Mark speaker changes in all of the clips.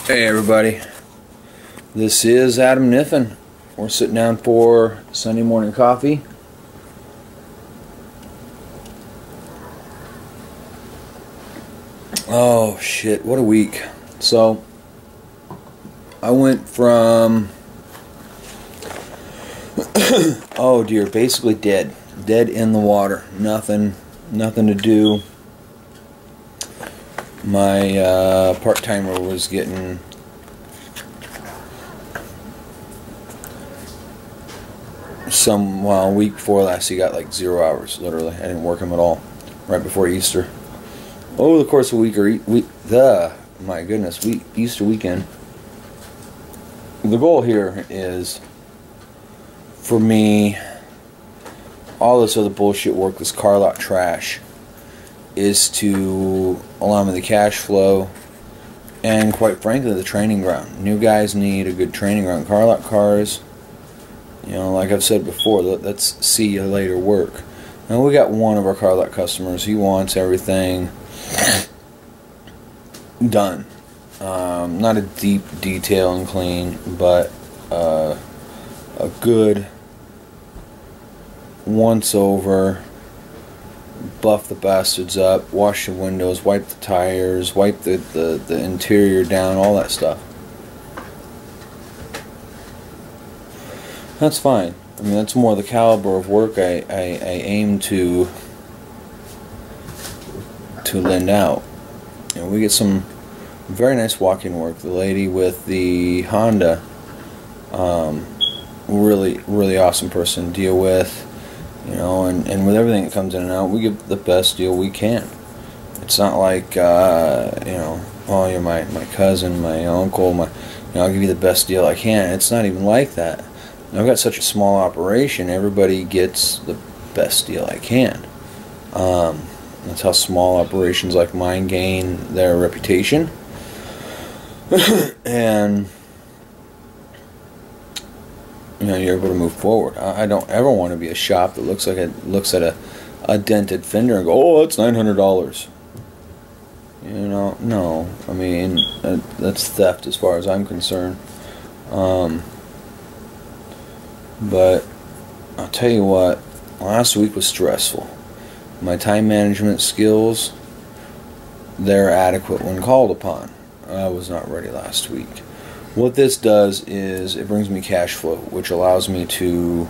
Speaker 1: Hey everybody, this is Adam Kniffin. We're sitting down for Sunday morning coffee. Oh shit, what a week. So, I went from, oh dear, basically dead in the water, nothing to do. My part-timer was getting a week before last, he got like 0 hours, literally. I didn't work him at all, right before Easter. Over the course of a week, Easter weekend, the goal here is, for me, all this other bullshit work, this car lot trash, is to allow me the cash flow and, quite frankly, the training ground. New guys need a good training ground. Car lot cars, you know, like I've said before, let's see you later work. Now, we got one of our car lot customers. He wants everything done. Not a deep detail and clean, but a good once over, buff the bastards up, wash the windows, wipe the tires, wipe the interior down, all that stuff. That's fine. I mean, that's more the caliber of work I aim to lend out. You know, we get some very nice walk-in work. The lady with the Honda, really awesome person to deal with. You know, and with everything that comes in and out, we give the best deal we can. It's not like, you know, oh, you're my cousin, my uncle, I'll give you the best deal I can. It's not even like that. I've got such a small operation, everybody gets the best deal I can. That's how small operations like mine gain their reputation. And you know, you're able to move forward. I don't ever want to be a shop that looks at a dented fender and go, oh, that's $900. You know, no. I mean, that's theft as far as I'm concerned. But I'll tell you what, last week was stressful. My time management skills, they're adequate when called upon. I was not ready last week. What this does is it brings me cash flow, which allows me to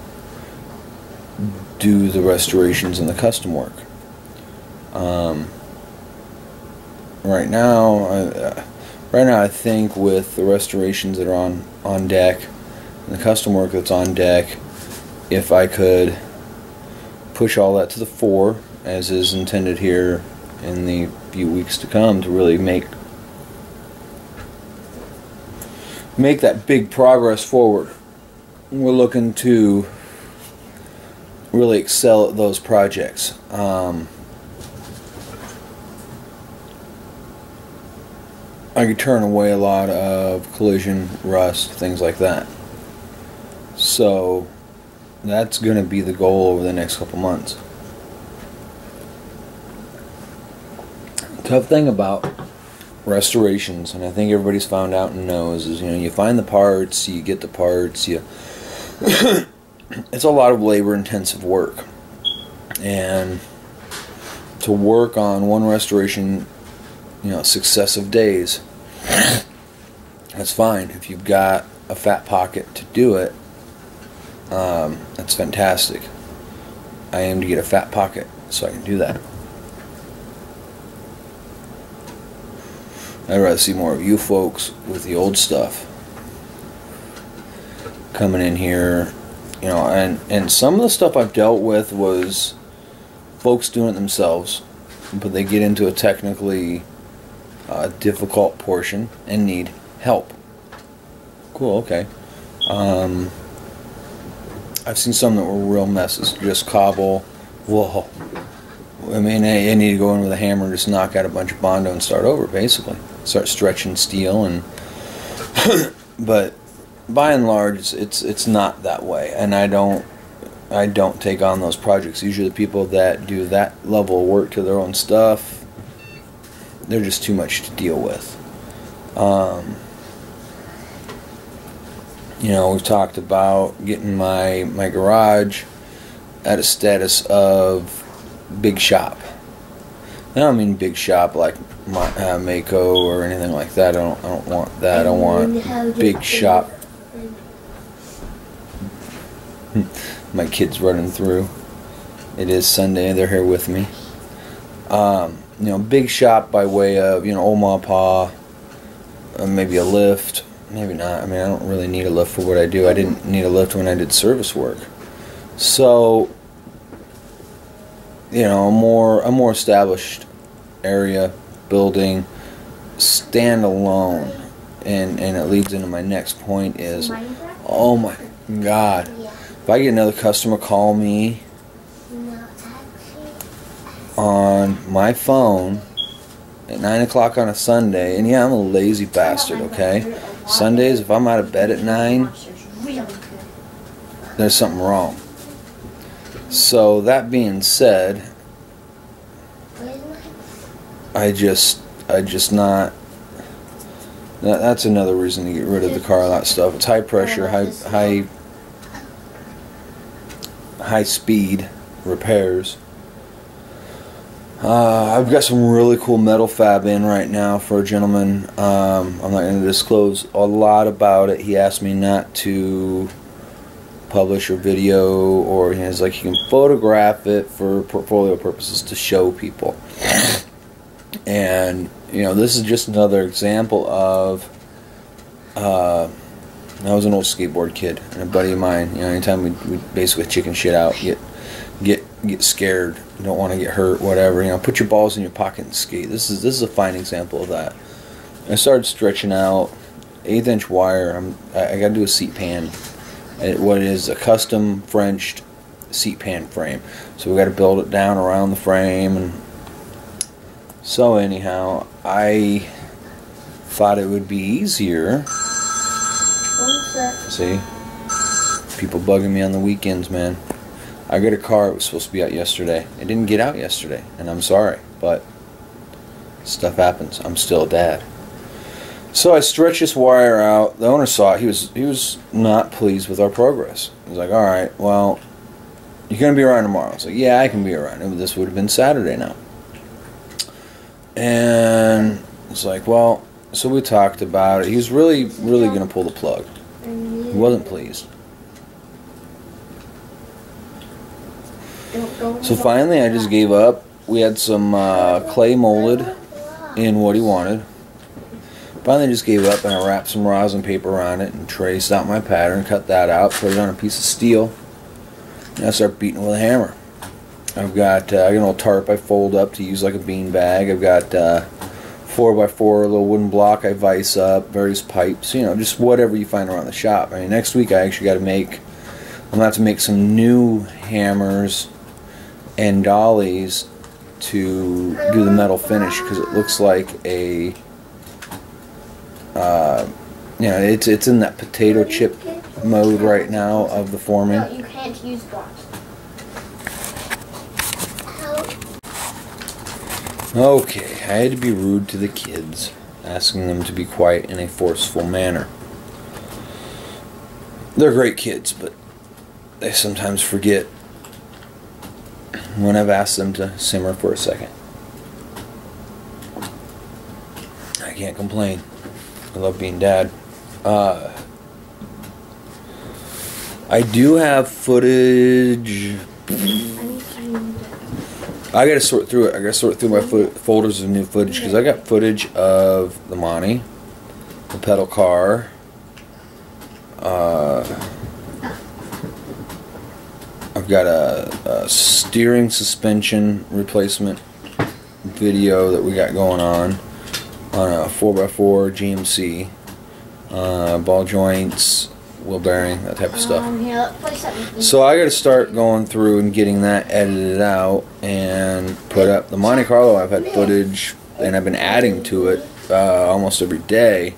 Speaker 1: do the restorations and the custom work. Right now I think with the restorations that are on deck and the custom work that's on deck, if I could push all that to the fore, as is intended here in the few weeks to come, to really make that big progress forward. We're looking to really excel at those projects. I could turn away a lot of collision, rust, things like that. So that's going to be the goal over the next couple months. Tough thing about restorations, and I think everybody's found out and knows, is, you know, you find the parts, you get the parts, it's a lot of labor intensive work, and to work on one restoration, you know, successive days, that's fine. If you've got a fat pocket to do it, that's fantastic. I aim to get a fat pocket so I can do that. I'd rather see more of you folks with the old stuff coming in here, you know, and some of the stuff I've dealt with was folks doing it themselves, but they get into a technically difficult portion and need help. Cool, okay. I've seen some that were real messes, just cobble. Whoa. I mean, I need to go in with a hammer and just knock out a bunch of Bondo and start over, basically. Start stretching steel, and but by and large, it's not that way, and I don't take on those projects. Usually, the people that do that level of work to their own stuff, they're just too much to deal with. You know, we've talked about getting my garage at a status of big shop. I don't mean big shop like Mako or anything like that. I don't want that. I want big shop. My kids running through. It is Sunday. They're here with me. You know, big shop by way of, you know, Omaha Pa, maybe a lift. Maybe not. I mean, I don't really need a lift for what I do. I didn't need a lift when I did service work. So, you know, a more established area, building, standalone. And it leads into my next point is, oh my God, if I get another customer call me on my phone at 9 o'clock on a Sunday, and yeah, I'm a lazy bastard, okay? Sundays, if I'm out of bed at 9, there's something wrong. So that being said, I just not. That's another reason to get rid of the car lot stuff. It's high pressure, high speed repairs. I've got some really cool metal fab in right now for a gentleman. I'm not going to disclose a lot about it. He asked me not to publish or video, or he's like, you can photograph it for portfolio purposes to show people. And you know, this is just another example of I was an old skateboard kid, and a buddy of mine, you know, anytime we basically chicken shit out, get scared, don't want to get hurt, whatever, you know, put your balls in your pocket and skate. This is a fine example of that. I started stretching out 1/8" wire. I got to do a seat pan. What is a custom Frenched seat pan frame. So we got to build it down around the frame, and so anyhow, I thought it would be easier. See, people bugging me on the weekends, man. I got a car. It was supposed to be out yesterday. It didn't get out yesterday, and I'm sorry, but stuff happens. I'm still a dad. So I stretched this wire out. The owner saw it. He was not pleased with our progress. He was like, "All right, well, you're gonna be around tomorrow." I was like, "Yeah, I can be around." This would have been Saturday now, and it's like, well, so we talked about it. He was really gonna pull the plug. He wasn't pleased. So finally, I just gave up. We had some clay molded in what he wanted. Finally, just gave up, and I wrapped some rosin paper around it and traced out my pattern, cut that out, put it on a piece of steel, and I start beating it with a hammer. I've got I got an old tarp I fold up to use like a bean bag. I've got 4x4 little wooden block I vise up, various pipes, you know, just whatever you find around the shop. I mean, next week I actually got to make, I'm going to have to make some new hammers and dollies to do the metal finish, because it looks like a, you know, it's in that potato chip mode right now of the forming.
Speaker 2: No, you can't use blocks.
Speaker 1: Okay, I had to be rude to the kids, asking them to be quiet in a forceful manner. They're great kids, but they sometimes forget when I've asked them to simmer for a second. I can't complain. I love being dad. I do have footage. I gotta sort through it. I gotta sort through my folders of new footage, because I got footage of the Monty, the pedal car, I've got a steering suspension replacement video that we got going on a 4x4 GMC, ball joints, wheel bearing, that type of stuff. So I got to start going through and getting that edited out and put up. The Monte Carlo, I've had footage and I've been adding to it almost every day,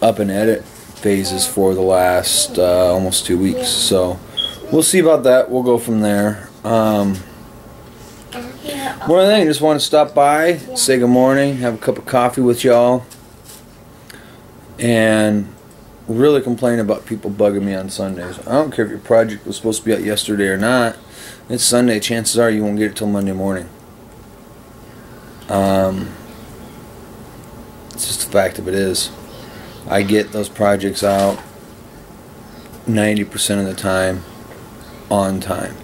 Speaker 1: up in edit phases for the last almost 2 weeks. So we'll see about that. We'll go from there. One other thing, I just want to stop by, say good morning, have a cup of coffee with y'all, and really complain about people bugging me on Sundays. I don't care if your project was supposed to be out yesterday or not. It's Sunday. Chances are you won't get it till Monday morning. It's just the fact of it is. I get those projects out 90% of the time on time.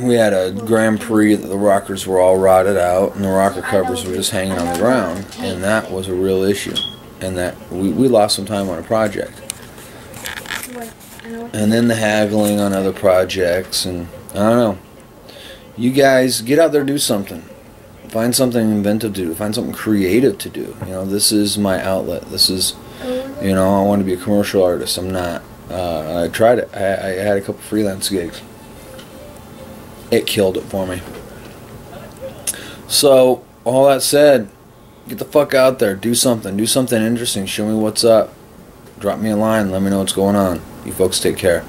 Speaker 1: We had a Grand Prix that the rockers were all rotted out and the rocker covers were just hanging on the ground, and that was a real issue, and that we lost some time on a project. And then the haggling on other projects, and I don't know. You guys get out there, do something. Find something inventive to do. Find something creative to do. You know, this is my outlet. This is, you know, I want to be a commercial artist. I'm not. I tried it. I had a couple freelance gigs. It killed it for me. So, all that said, get the fuck out there. Do something. Do something interesting. Show me what's up. Drop me a line. Let me know what's going on. You folks take care.